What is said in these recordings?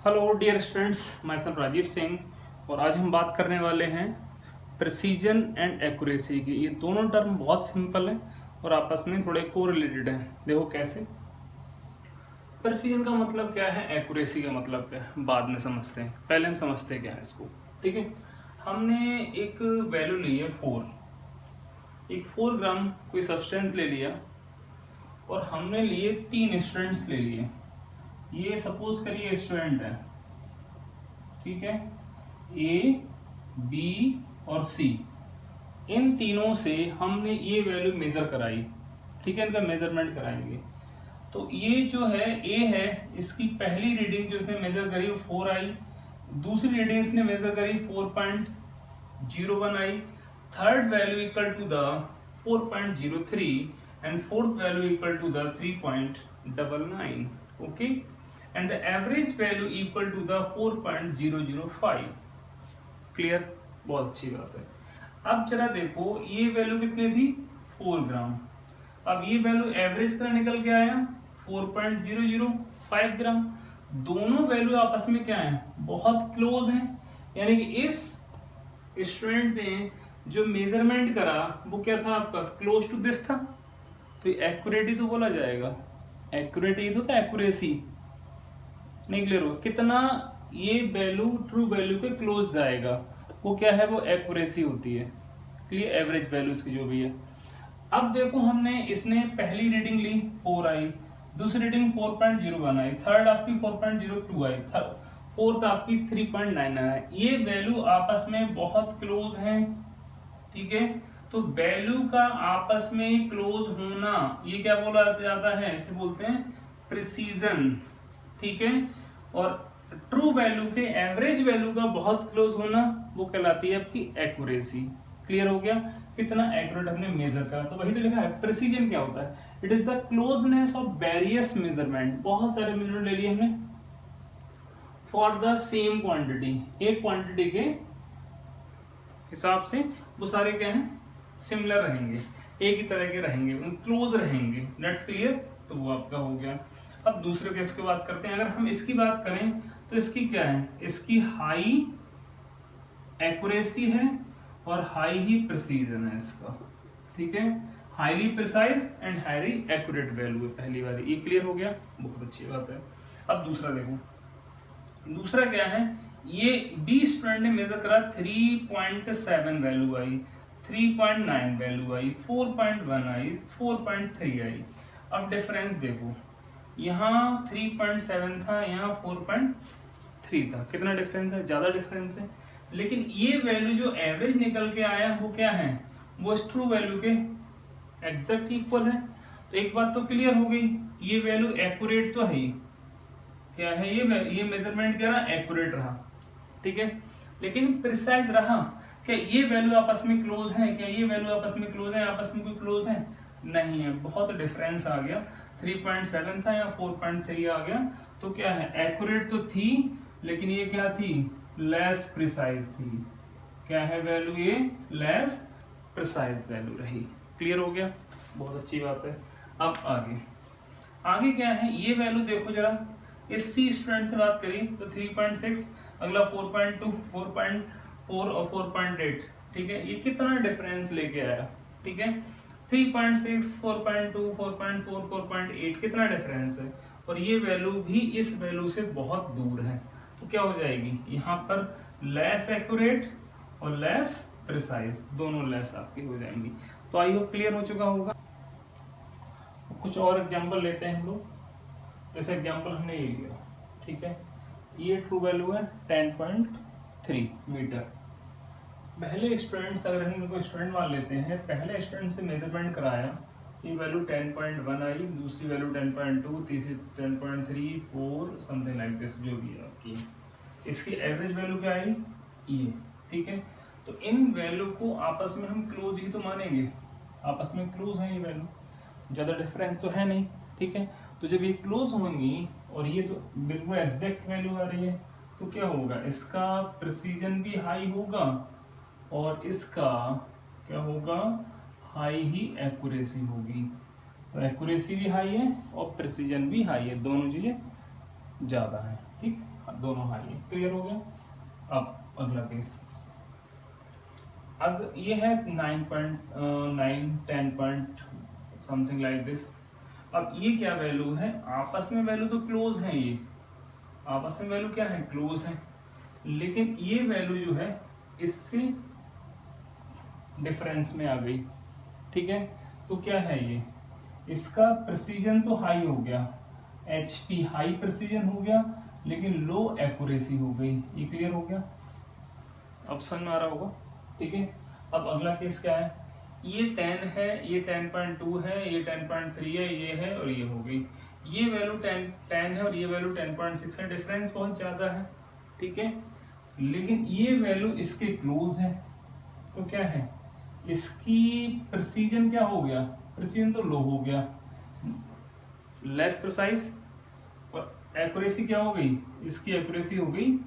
Hello dear students, मैं सब राजीव सिंह और आज हम बात करने वाले हैं प्रिसीजन एंड एक्यूरेसी की। ये दोनों टर्म बहुत सिंपल हैं और आपस में थोड़े कोरिलेटेड हैं। देखो कैसे। प्रिसीजन का मतलब क्या है, एक्यूरेसी का मतलब क्या है, बाद में समझते हैं। पहले हम समझते क्या है इसको। ठीक है, हमने एक वैल्यू ली है 4, एक 4 ग्राम कोई सब्सटेंस ले लिया और हमने लिए 3 स्टूडेंट्स ले लिए। ये सपोज करिए स्टूडेंट है, ठीक है, ए बी और सी। इन तीनों से हमने ये वैल्यू मेजर कराई। ठीक है, इनका मेजरमेंट कराएंगे। तो ये जो है ए है, इसकी पहली रीडिंग जो इसने मेजर करी वो 4 आई। दूसरी रीडिंग इसने मेजर करी 4.01 आई। Third value equal to the 4.03 and fourth value equal to the 3.99। Okay, and the average value equal to the 4.005। Clear, बहुत अच्छी बात है। अब जरा देखो, ये वैल्यू कितनी थी, 4 ग्राम। अब ये वैल्यू एवरेज का निकल के आया 4.005 ग्राम। दोनों वैल्यू आपस में क्या है, बहुत क्लोज हैं। यानी कि इस स्टूडेंट ने जो मेजरमेंट करा वो क्या था आपका, क्लोज टू दिस था। तो एक्यूरेट ही तो बोला जाएगा, एक्यूरेट ही तो था, एक्यूरेसी नहीं। क्लियर हो कितना ये वैल्यू ट्रू वैल्यू के क्लोज जाएगा, वो क्या है, वो एक्यूरेसी होती है। क्लियर, एवरेज वैल्यूज की जो भी है। अब देखो, हमने इसने पहली रीडिंग ली 4 आई, दूसरी रीडिंग 4.01 आई, थर्ड आपकी 4.02 आई, फोर्थ आपकी 3.99 आई। ये वैल्यू आपस में बहुत क्लोज हैं। ठीक है, तो वैल्यू का आपस में क्लोज होना ये क्या बोला जाता है, इसे बोलते हैं प्रिसीजन। ठीक है, और ट्रू वैल्यू के एवरेज वैल्यू का बहुत क्लोज होना वो कहलाती है आपकी एक्यूरेसी। क्लियर हो गया, कितना एक्यूरेट हमने मेजर करा। तो वही तो लिखा है, प्रिसीजन क्या होता है, it is the closeness of various measurement. बहुत सारे मेजरमेंट ले लिए हमने फॉर द सेम क्वांटिटी, एक क्वांटिटी के हिसाब से वो सारे क्या हैं, सिमिलर रहेंगे, एक ही तरह के रहेंगे, क्लोज रहेंगे। लेट्स क्लियर, तो वो आपका हो गया। अब दूसरे केस की बात करते हैं। अगर हम इसकी बात करें तो इसकी क्या है, इसकी हाई एक्यूरेसी है और हाई ही प्रिसीजन है इसका। ठीक है, highly precise and highly accurate value है पहली वाली। ये क्लियर हो गया, बहुत अच्छी बात है। अब दूसरा देखो, दूसरा क्या है, ये बी स्टूडेंट ने मेजर करा 3.7 वैल्यू आई, 3.9 वैल्यू आई, 4.1 आई, 4.3 आई। अब डिफरेंस देखो, यहाँ 3.7 था, यहाँ 4.3 था। कितना डिफरेंस है, ज्यादा डिफरेंस है। लेकिन ये वैल्यू जो एवरेज निकल के आया वो क्या है, वो ट्रू वैल्यू के एग्जैक्ट इक्वल है। तो एक बात तो क्लियर हो गई, ये वैल्यू एक्यूरेट तो है ही। क्या है ये मेजरमेंट क्या रहा, एक्यूरेट रहा। ठीक है, लेकिन प्रिसाइज रहा। क्या ये वैल्यू आपस में क्लोज है, क्या ये वैल्यू आपस में क्लोज है, आपस में कोई क्लोज है नहीं है, बहुत डिफरेंस आ गया। 3.7 था या 4.3 आ गया। तो क्या है, एक्यूरेट तो थी लेकिन ये क्या थी, लेस प्रिसाइज थी। क्या है वैल्यू, ये लेस प्रिसाइज वैल्यू रही। क्लियर हो गया, बहुत अच्छी बात है। अब आगे आगे क्या है, ये वैल्यू देखो जरा, इस सी स्टूडेंट से बात करी तो 3.6, अगला 4.2, 4.4 और 4.8। ठीक है, ये कितना डिफरेंस लेके आया। ठीक है, 3.6, 4.2, 4.4, 4.8 कितना डिफरेंस है, और ये वैल्यू भी इस वैल्यू से बहुत दूर है। तो क्या हो जाएगी, यहाँ पर लेस एक्यूरेट और लेस प्रिसाइज, दोनों लेस आपकी हो जाएंगी। तो आई होप क्लियर हो चुका होगा। कुछ और एग्जांपल लेते हैं हम लोग। जैसे एग्जांपल हमने ये लिया, ठीक है, ये ट्रू वैल्यू है 10.3 मीटर। पहले स्टूडेंट्स, अगर हम इनको स्टूडेंट मान लेते हैं, पहले स्टूडेंट से मेजरमेंट कराया, ये वैल्यू 10.1 आई, दूसरी वैल्यू 10.2, तीसरी 10.3, 4 समथिंग लाइक दिस जो भी है आपकी। इसकी एवरेज वैल्यू क्या आई, ये। ठीक है, तो इन वैल्यू को आपस में हम क्लोज ही तो मानेंगे, आपस में क्लोज है ये वैल्यू, ज़्यादा डिफरेंस तो है नहीं। ठीक है, तो जब ये क्लोज होंगी और ये तो बिल्कुल एग्जैक्ट वैल्यू आ रही है, तो क्या होगा, इसका प्रिसीजन भी हाई होगा और इसका क्या होगा, हाई ही एक्यूरेसी होगी। तो एक्यूरेसी भी हाई है और प्रिसीजन भी हाई है, दोनों चीजें ज़्यादा है, ठीक है, दोनों हाई है। क्लियर हो गया। अब अगला केस, अगर ये है 9.9 10 पॉइंट समथिंग लाइक दिस। अब ये क्या वैल्यू है, आपस में वैल्यू तो क्लोज है, ये आपस में वैल्यू क्या है, क्लोज है, लेकिन ये वैल्यू जो है इससे डिफरेंस में आ गई, ठीक है। तो क्या है ये, इसका प्रिसीजन तो हाई हो गया, HP हाई प्रिसीजन हो गया, लेकिन लो एक्यूरेसी हो गई। ये क्लियर हो गया, अब समझ में आ रहा होगा, ठीक है। अब अगला केस क्या है, ये 10 है, ये 10.2 है, ये 10.3 है, ये है और ये हो गई। ये वैल्यू 10 है और ये वैल्यू 10.6 है, डिफरेंस बहुत ज़्यादा है, ठीक है, लेकिन ये वैल्यू इसके क्लोज है। तो क्या है, इसकी प्रिसीजन क्या हो गया, प्रिसीजन तो लो हो गया, लेस प्रिसाइज, और एक्यूरेसी क्या हो गई, इसकी एक्यूरेसी हो गई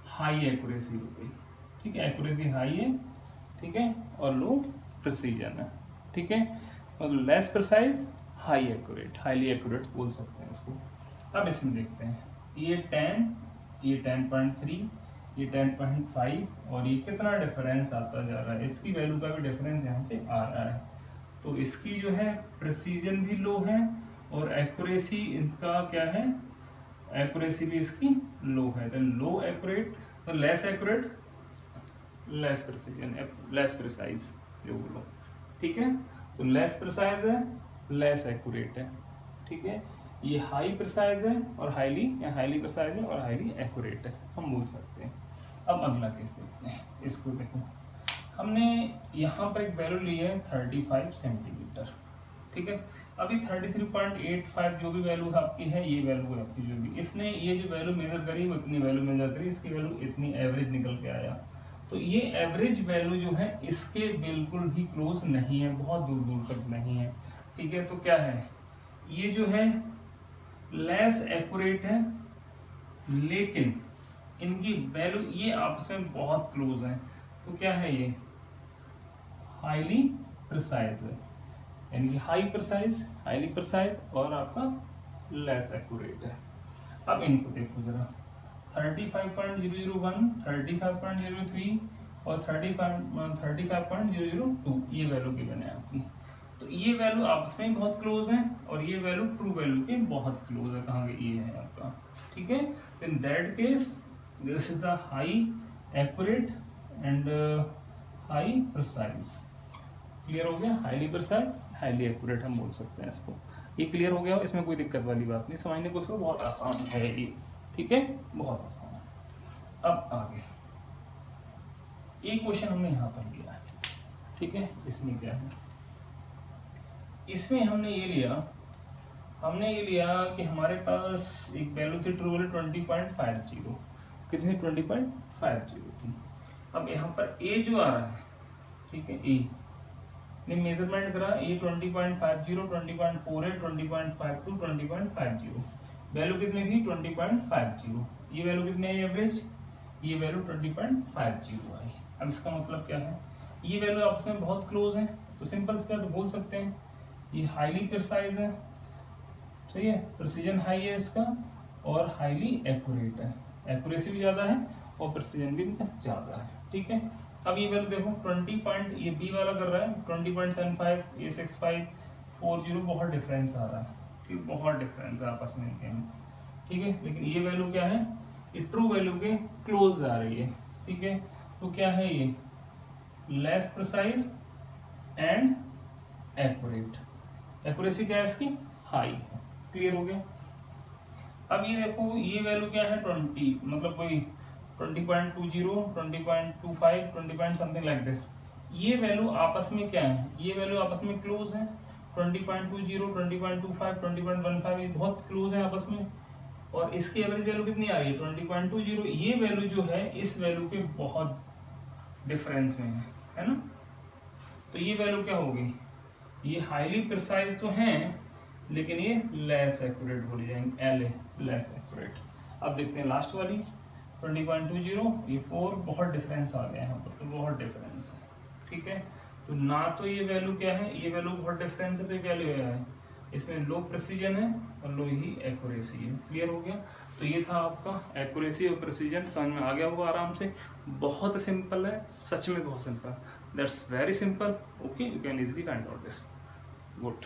हाई एक्यूरेसी हो गई, ठीक है, एक्यूरेसी हाई है, ठीक है, और लो प्रिसीजन है, ठीक है, और less precise high accurate, highly accurate बोल सकते हैं इसको। अब इसमें देखते हैं, ये 10, ये 10.3, ये 10.5 और ये कितना डिफरेंस आता जा रहा है, इसकी वैल्यू का भी डिफरेंस यहाँ से आ रहा है। तो इसकी जो है प्रिसीजन भी लो है और एक्यूरेसी इसका क्या है, एक्यूरेसी भी इसकी लो है। तो लो एक्यूरेट, तो less accurate, less precision, less precise जो बोलो, ठीक है। तो लेस प्रिसाइज है, लेस एक्यूरेट है, ठीक है। ये हाई प्रिसाइज है और हाईली, या हाईली प्रिसाइज है और हाईली एक्यूरेट है, हम बोल सकते हैं। अब अगला केस देखते हैं, इसको देखो, हमने यहाँ पर एक वैल्यू ली है 35 सेंटीमीटर, ठीक है। अभी 33.85 जो भी वैल्यू आपकी है, ये वैल्यू है आपकी, जो भी इसने ये जो वैल्यू मेजर करी वो इतनी वैल्यू मेजर करी, इसकी वैल्यू इतनी एवरेज निकल के आया। तो ये एवरेज वैल्यू जो है इसके बिल्कुल भी क्लोज नहीं है, बहुत दूर दूर तक नहीं है, ठीक है। तो क्या है, ये जो है लेस एक्यूरेट है, लेकिन इनकी वैल्यू ये आपस में बहुत क्लोज है। तो क्या है, ये हाईली प्रिसाइज है, यानी कि हाई प्रिसाइज, हाईली प्रिसाइज और आपका लेस एक्यूरेट है। अब इनको देखो जरा, 35.001, 35.03 और 35.002 ये वैल्यू गिवन है आपकी। तो ये वैल्यू आपस में बहुत क्लोज है और ये वैल्यू ट्रू वैल्यू के बहुत क्लोज है, कहाँ ये है आपका, ठीक है। In that case this is the high accurate and high precise. Clear हो गया, हाईली प्रिसाइज, हाईली एक्यूरेट हम बोल सकते हैं इसको। ये क्लियर हो गया, इसमें कोई दिक्कत वाली बात नहीं, समझने को उसको बहुत आसान है ये, ठीक है, बहुत आसान है। अब आगे एक क्वेश्चन हमने यहाँ पर लिया है, ठीक है। इसमें क्या है, इसमें हमने ये लिया कि हमारे पास एक वैल्यू थी ट्रू वैल्यू 20.50, कितनी 20.50 थी। अब यहाँ पर ए जो आ रहा है, ठीक है, ए ने मेजरमेंट करा, ये 20.50, 20.48, 20.52, 20.50, वैल्यू कितनी थी 20.50, ये वैल्यू कितनी है एवरेज, ये वैल्यू 20.50 आई। अब इसका मतलब क्या है, ये वैल्यू आपस में बहुत क्लोज है, तो सिंपल सी बात बोल सकते हैं ये हाईली प्रिसाइज है, सही है, प्रिसीजन हाई है इसका और हाईली एक्यूरेट है, एक्यूरेसी भी ज्यादा है और प्रिसीजन भी ज्यादा है, ठीक है। अब ये वैल्यू देखो 20 पॉइंट, ये बी वाला कर रहा है 20.75, ये 6540, बहुत डिफरेंस आ रहा है, ठीक, बहुत डिफरेंस है आपस में इनके, ठीक है। लेकिन ये वैल्यू क्या है, ये ट्रू वैल्यू के क्लोज आ रही है, ठीक है। तो क्या है ये, less precise and accurate, accuracy क्या है इसकी, हाई है। क्लियर हो गया। अब ये देखो, ये वैल्यू क्या है 20, मतलब कोई 20.20, 20.25, 20 समथिंग लाइक दिस, ये वैल्यू आपस में क्या है, ये वैल्यू आपस में क्लोज है, 20.20, 20.25, 20.15 ये बहुत क्लोज है आपस में, और इसकी एवरेज वैल्यू कितनी आ रही है 20.20, ये वैल्यू जो है इस वैल्यू के बहुत डिफरेंस में है ना। तो ये वैल्यू क्या होगी, ये हाईली प्रिसाइज तो है लेकिन ये लेस एक्यूरेट हो जाएंगे, एल ए लेस एक्यूरेट। अब देखते हैं लास्ट वाली 20.20, ये 4, बहुत डिफरेंस आ गया यहाँ पर, तो बहुत डिफरेंस है, ठीक है। तो ना तो ये वैल्यू क्या है, ये वैल्यू बहुत डिफरेंस है, तो ये वैल्यू है इसमें लो प्रिसीजन है और लो ही एक्यूरेसी है। क्लियर हो गया। तो ये था आपका एक्यूरेसी और प्रिसीजन, समझ में आ गया होगा आराम से। बहुत सिंपल है, सच में बहुत simple, that's very simple. Okay, you can easily find out this. Good.